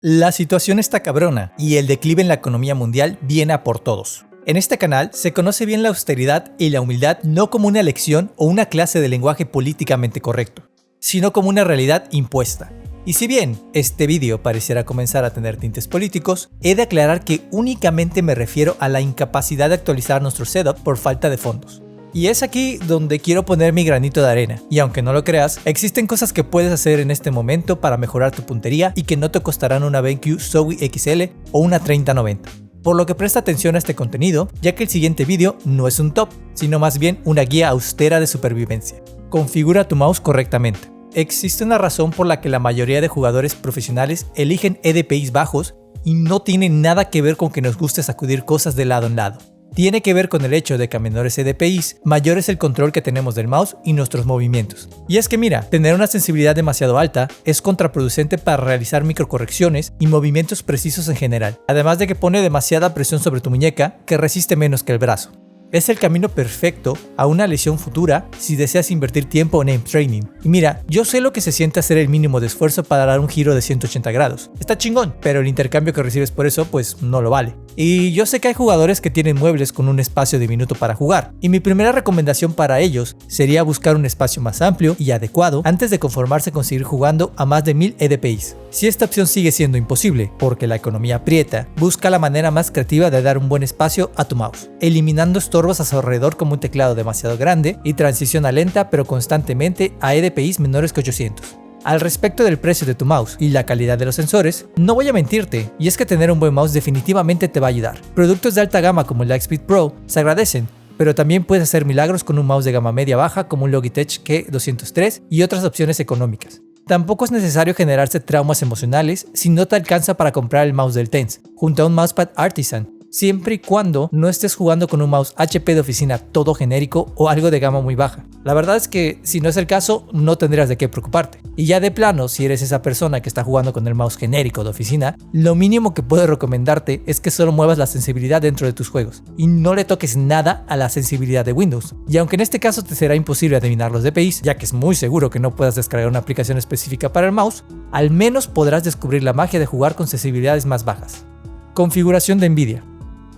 La situación está cabrona y el declive en la economía mundial viene a por todos. En este canal se conoce bien la austeridad y la humildad no como una lección o una clase de lenguaje políticamente correcto, sino como una realidad impuesta. Y si bien este vídeo pareciera comenzar a tener tintes políticos, he de aclarar que únicamente me refiero a la incapacidad de actualizar nuestro setup por falta de fondos. Y es aquí donde quiero poner mi granito de arena, y aunque no lo creas, existen cosas que puedes hacer en este momento para mejorar tu puntería y que no te costarán una BenQ Zowie XL o una 3090. Por lo que presta atención a este contenido, ya que el siguiente vídeo no es un top, sino más bien una guía austera de supervivencia. Configura tu mouse correctamente. Existe una razón por la que la mayoría de jugadores profesionales eligen EDPIs bajos y no tiene nada que ver con que nos guste sacudir cosas de lado en lado. Tiene que ver con el hecho de que a menores EDPIs, mayor es el control que tenemos del mouse y nuestros movimientos. Y es que mira, tener una sensibilidad demasiado alta es contraproducente para realizar microcorrecciones y movimientos precisos en general, además de que pone demasiada presión sobre tu muñeca que resiste menos que el brazo. Es el camino perfecto a una lesión futura si deseas invertir tiempo en aim training. Y mira, yo sé lo que se siente hacer el mínimo de esfuerzo para dar un giro de 180 grados. Está chingón, pero el intercambio que recibes por eso pues no lo vale. Y yo sé que hay jugadores que tienen muebles con un espacio diminuto para jugar, y mi primera recomendación para ellos sería buscar un espacio más amplio y adecuado antes de conformarse con seguir jugando a más de 1000 EDPIs. Si esta opción sigue siendo imposible, porque la economía aprieta, busca la manera más creativa de dar un buen espacio a tu mouse, eliminando estorbos a su alrededor como un teclado demasiado grande y transiciona lenta pero constantemente a EDPIs menores que 800. Al respecto del precio de tu mouse y la calidad de los sensores, no voy a mentirte, y es que tener un buen mouse definitivamente te va a ayudar. Productos de alta gama como el Lightspeed Pro se agradecen, pero también puedes hacer milagros con un mouse de gama media baja como un Logitech G203 y otras opciones económicas. Tampoco es necesario generarse traumas emocionales si no te alcanza para comprar el mouse del Tense, junto a un mousepad Artisan, siempre y cuando no estés jugando con un mouse HP de oficina todo genérico o algo de gama muy baja. La verdad es que si no es el caso, no tendrías de qué preocuparte. Y ya de plano, si eres esa persona que está jugando con el mouse genérico de oficina, lo mínimo que puedo recomendarte es que solo muevas la sensibilidad dentro de tus juegos y no le toques nada a la sensibilidad de Windows. Y aunque en este caso te será imposible adivinar los DPIs, ya que es muy seguro que no puedas descargar una aplicación específica para el mouse, al menos podrás descubrir la magia de jugar con sensibilidades más bajas. Configuración de Nvidia.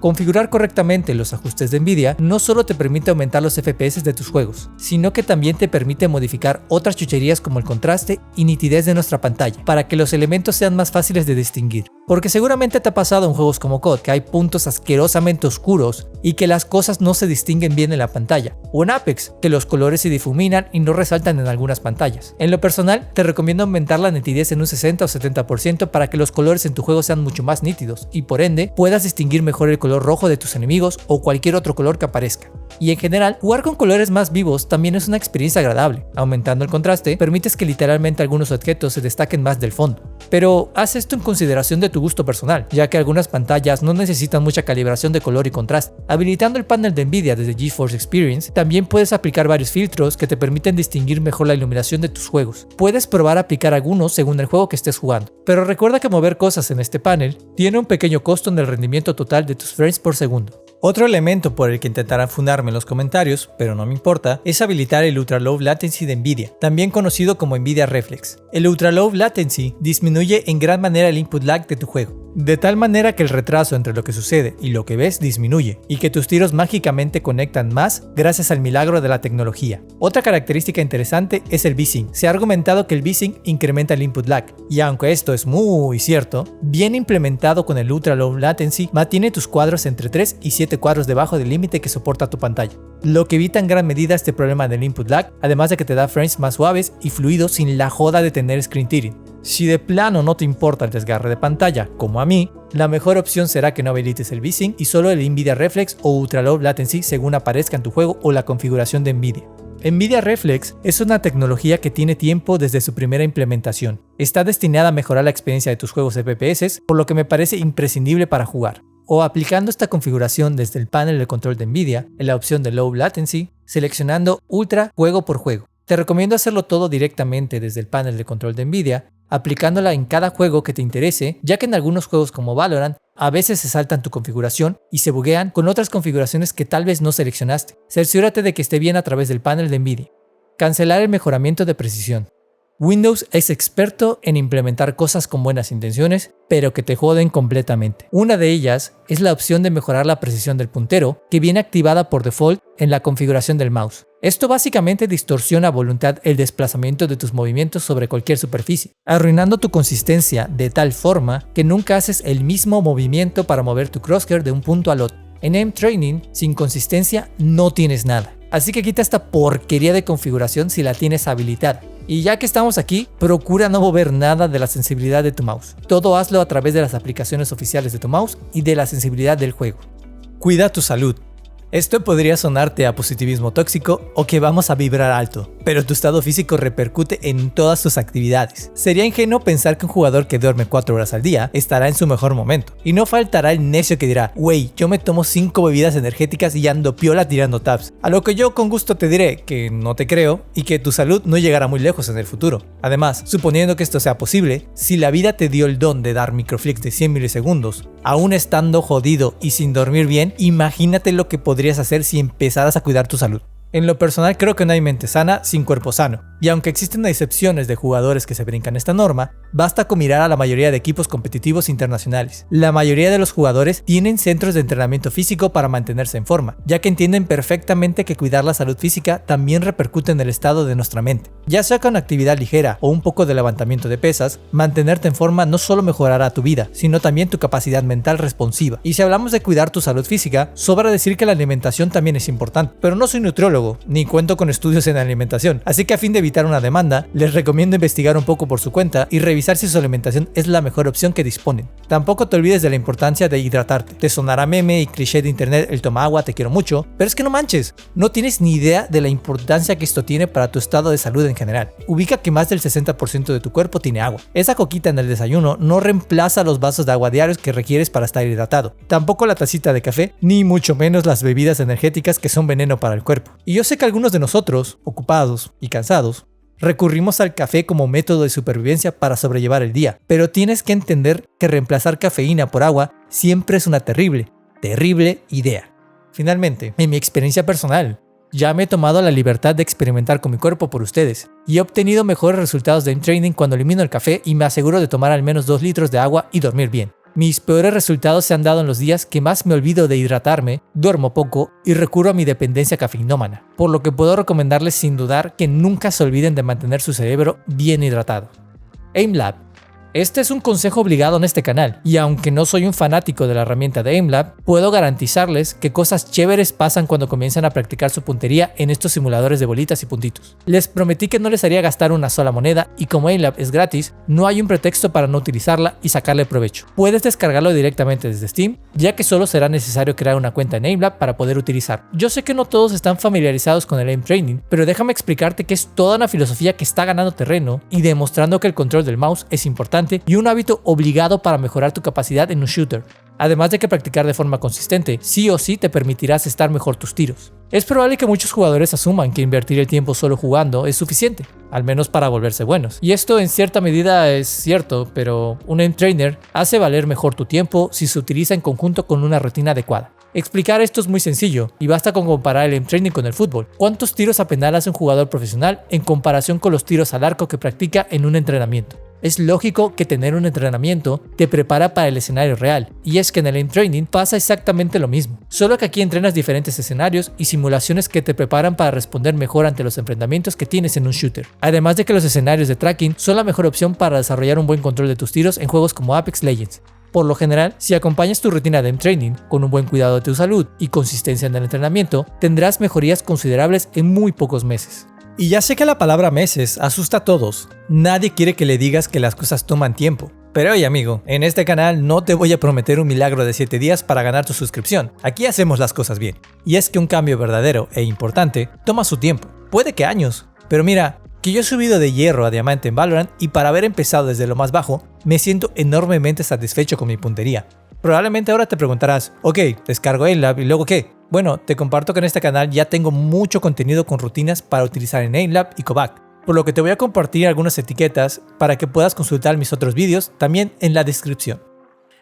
Configurar correctamente los ajustes de Nvidia no solo te permite aumentar los FPS de tus juegos, sino que también te permite modificar otras chucherías como el contraste y nitidez de nuestra pantalla, para que los elementos sean más fáciles de distinguir. Porque seguramente te ha pasado en juegos como COD que hay puntos asquerosamente oscuros y que las cosas no se distinguen bien en la pantalla, o en Apex, que los colores se difuminan y no resaltan en algunas pantallas. En lo personal, te recomiendo aumentar la nitidez en un 60 o 70% para que los colores en tu juego sean mucho más nítidos y por ende puedas distinguir mejor el color rojo de tus enemigos o cualquier otro color que aparezca. Y en general, jugar con colores más vivos también es una experiencia agradable. Aumentando el contraste, permites que literalmente algunos objetos se destaquen más del fondo. Pero haz esto en consideración de tu gusto personal, ya que algunas pantallas no necesitan mucha calibración de color y contraste. Habilitando el panel de Nvidia desde GeForce Experience, también puedes aplicar varios filtros que te permiten distinguir mejor la iluminación de tus juegos. Puedes probar a aplicar algunos según el juego que estés jugando, pero recuerda que mover cosas en este panel tiene un pequeño costo en el rendimiento total de tus frames por segundo. Otro elemento por el que intentarán fundarme en los comentarios, pero no me importa, es habilitar el Ultra Low Latency de Nvidia, también conocido como Nvidia Reflex. El Ultra Low Latency disminuye en gran manera el input lag de tu juego, de tal manera que el retraso entre lo que sucede y lo que ves disminuye, y que tus tiros mágicamente conectan más gracias al milagro de la tecnología. Otra característica interesante es el V-Sync. Se ha argumentado que el V-Sync incrementa el input lag, y aunque esto es muy cierto, bien implementado con el Ultra Low Latency mantiene tus cuadros entre 3 y 7 cuadros debajo del límite que soporta tu pantalla, lo que evita en gran medida este problema del input lag, además de que te da frames más suaves y fluidos sin la joda de tener screen tearing. Si de plano no te importa el desgarre de pantalla, como a mí, la mejor opción será que no habilites el V-Sync y solo el Nvidia Reflex o Ultra Low Latency según aparezca en tu juego o la configuración de Nvidia. Nvidia Reflex es una tecnología que tiene tiempo desde su primera implementación. Está destinada a mejorar la experiencia de tus juegos FPS, por lo que me parece imprescindible para jugar. O aplicando esta configuración desde el panel de control de Nvidia, en la opción de Low Latency, seleccionando Ultra juego por juego. Te recomiendo hacerlo todo directamente desde el panel de control de Nvidia, aplicándola en cada juego que te interese, ya que en algunos juegos como Valorant a veces se saltan tu configuración y se buguean con otras configuraciones que tal vez no seleccionaste. Cerciórate de que esté bien a través del panel de Nvidia. Cancelar el mejoramiento de precisión. Windows es experto en implementar cosas con buenas intenciones, pero que te joden completamente. Una de ellas es la opción de mejorar la precisión del puntero, que viene activada por default en la configuración del mouse. Esto básicamente distorsiona a voluntad el desplazamiento de tus movimientos sobre cualquier superficie, arruinando tu consistencia de tal forma que nunca haces el mismo movimiento para mover tu crosshair de un punto al otro. En Aim Training, sin consistencia no tienes nada. Así que quita esta porquería de configuración si la tienes habilitada. Y ya que estamos aquí, procura no mover nada de la sensibilidad de tu mouse. Todo hazlo a través de las aplicaciones oficiales de tu mouse y de la sensibilidad del juego. Cuida tu salud. Esto podría sonarte a positivismo tóxico o que vamos a vibrar alto, pero tu estado físico repercute en todas tus actividades. Sería ingenuo pensar que un jugador que duerme 4 horas al día estará en su mejor momento. Y no faltará el necio que dirá, wey, yo me tomo 5 bebidas energéticas y ando piola tirando tabs. A lo que yo con gusto te diré que no te creo y que tu salud no llegará muy lejos en el futuro. Además, suponiendo que esto sea posible, si la vida te dio el don de dar microflicks de 100 milisegundos, aún estando jodido y sin dormir bien, imagínate lo que podrías hacer si empezaras a cuidar tu salud. En lo personal creo que no hay mente sana sin cuerpo sano, y aunque existen excepciones de jugadores que se brincan esta norma, basta con mirar a la mayoría de equipos competitivos internacionales. La mayoría de los jugadores tienen centros de entrenamiento físico para mantenerse en forma, ya que entienden perfectamente que cuidar la salud física también repercute en el estado de nuestra mente. Ya sea con actividad ligera o un poco de levantamiento de pesas, mantenerte en forma no solo mejorará tu vida, sino también tu capacidad mental responsiva. Y si hablamos de cuidar tu salud física, sobra decir que la alimentación también es importante, pero no soy nutriólogo ni cuento con estudios en alimentación, así que a fin de evitar una demanda, les recomiendo investigar un poco por su cuenta y revisar si su alimentación es la mejor opción que disponen. Tampoco te olvides de la importancia de hidratarte. Te sonará meme y cliché de internet el toma agua, te quiero mucho, pero es que no manches, no tienes ni idea de la importancia que esto tiene para tu estado de salud en general. Ubica que más del 60% de tu cuerpo tiene agua. Esa coquita en el desayuno no reemplaza los vasos de agua diarios que requieres para estar hidratado, tampoco la tacita de café, ni mucho menos las bebidas energéticas que son veneno para el cuerpo. Y yo sé que algunos de nosotros, ocupados y cansados, recurrimos al café como método de supervivencia para sobrellevar el día, pero tienes que entender que reemplazar cafeína por agua siempre es una terrible idea. Finalmente, en mi experiencia personal, ya me he tomado la libertad de experimentar con mi cuerpo por ustedes y he obtenido mejores resultados de Aim Training cuando elimino el café y me aseguro de tomar al menos 2 litros de agua y dormir bien. Mis peores resultados se han dado en los días que más me olvido de hidratarme, duermo poco y recurro a mi dependencia cafeinómana, por lo que puedo recomendarles sin dudar que nunca se olviden de mantener su cerebro bien hidratado. Aimlab. Este es un consejo obligado en este canal, y aunque no soy un fanático de la herramienta de Aimlab, puedo garantizarles que cosas chéveres pasan cuando comienzan a practicar su puntería en estos simuladores de bolitas y puntitos. Les prometí que no les haría gastar una sola moneda, y como Aimlab es gratis, no hay un pretexto para no utilizarla y sacarle provecho. Puedes descargarlo directamente desde Steam, ya que solo será necesario crear una cuenta en Aimlab para poder utilizar. Yo sé que no todos están familiarizados con el Aim Training, pero déjame explicarte que es toda una filosofía que está ganando terreno y demostrando que el control del mouse es importante y un hábito obligado para mejorar tu capacidad en un shooter. Además de que practicar de forma consistente sí o sí te permitirás estar mejor tus tiros. Es probable que muchos jugadores asuman que invertir el tiempo solo jugando es suficiente, al menos para volverse buenos. Y esto en cierta medida es cierto, pero un Aim Trainer hace valer mejor tu tiempo si se utiliza en conjunto con una rutina adecuada. Explicar esto es muy sencillo y basta con comparar el Aim Training con el fútbol. ¿Cuántos tiros a penal hace un jugador profesional en comparación con los tiros al arco que practica en un entrenamiento? Es lógico que tener un entrenamiento te prepara para el escenario real, y es que en el Aim Training pasa exactamente lo mismo, solo que aquí entrenas diferentes escenarios y simulaciones que te preparan para responder mejor ante los enfrentamientos que tienes en un shooter. Además de que los escenarios de tracking son la mejor opción para desarrollar un buen control de tus tiros en juegos como Apex Legends. Por lo general, si acompañas tu rutina de Aim Training con un buen cuidado de tu salud y consistencia en el entrenamiento, tendrás mejorías considerables en muy pocos meses. Y ya sé que la palabra meses asusta a todos. Nadie quiere que le digas que las cosas toman tiempo. Pero oye amigo, en este canal no te voy a prometer un milagro de 7 días para ganar tu suscripción. Aquí hacemos las cosas bien. Y es que un cambio verdadero e importante toma su tiempo. Puede que años. Pero mira, que yo he subido de hierro a diamante en Valorant y para haber empezado desde lo más bajo, me siento enormemente satisfecho con mi puntería. Probablemente ahora te preguntarás, ok, descargo Aimlab y luego ¿qué? Bueno, te comparto que en este canal ya tengo mucho contenido con rutinas para utilizar en Aimlab y Kovac, por lo que te voy a compartir algunas etiquetas para que puedas consultar mis otros vídeos también en la descripción.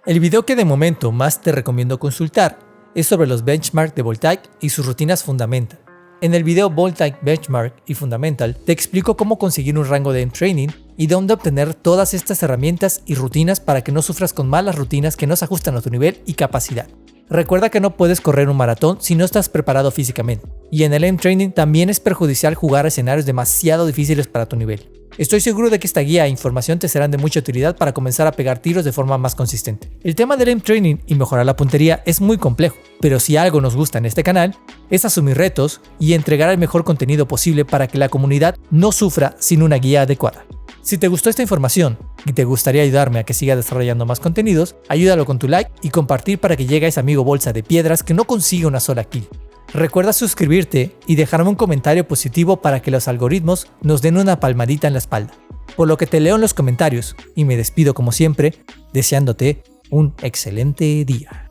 El video que de momento más te recomiendo consultar es sobre los benchmarks de Voltaic y sus rutinas fundamental. En el video Vault-Like Benchmark y Fundamental te explico cómo conseguir un rango de Aim Training y dónde obtener todas estas herramientas y rutinas para que no sufras con malas rutinas que no se ajustan a tu nivel y capacidad. Recuerda que no puedes correr un maratón si no estás preparado físicamente, y en el Aim Training también es perjudicial jugar a escenarios demasiado difíciles para tu nivel. Estoy seguro de que esta guía e información te serán de mucha utilidad para comenzar a pegar tiros de forma más consistente. El tema del Aim Training y mejorar la puntería es muy complejo, pero si algo nos gusta en este canal es asumir retos y entregar el mejor contenido posible para que la comunidad no sufra sin una guía adecuada. Si te gustó esta información y te gustaría ayudarme a que siga desarrollando más contenidos, ayúdalo con tu like y compartir para que llegue a ese amigo bolsa de piedras que no consigue una sola kill. Recuerda suscribirte y dejarme un comentario positivo para que los algoritmos nos den una palmadita en la espalda. Por lo que te leo en los comentarios y me despido como siempre, deseándote un excelente día.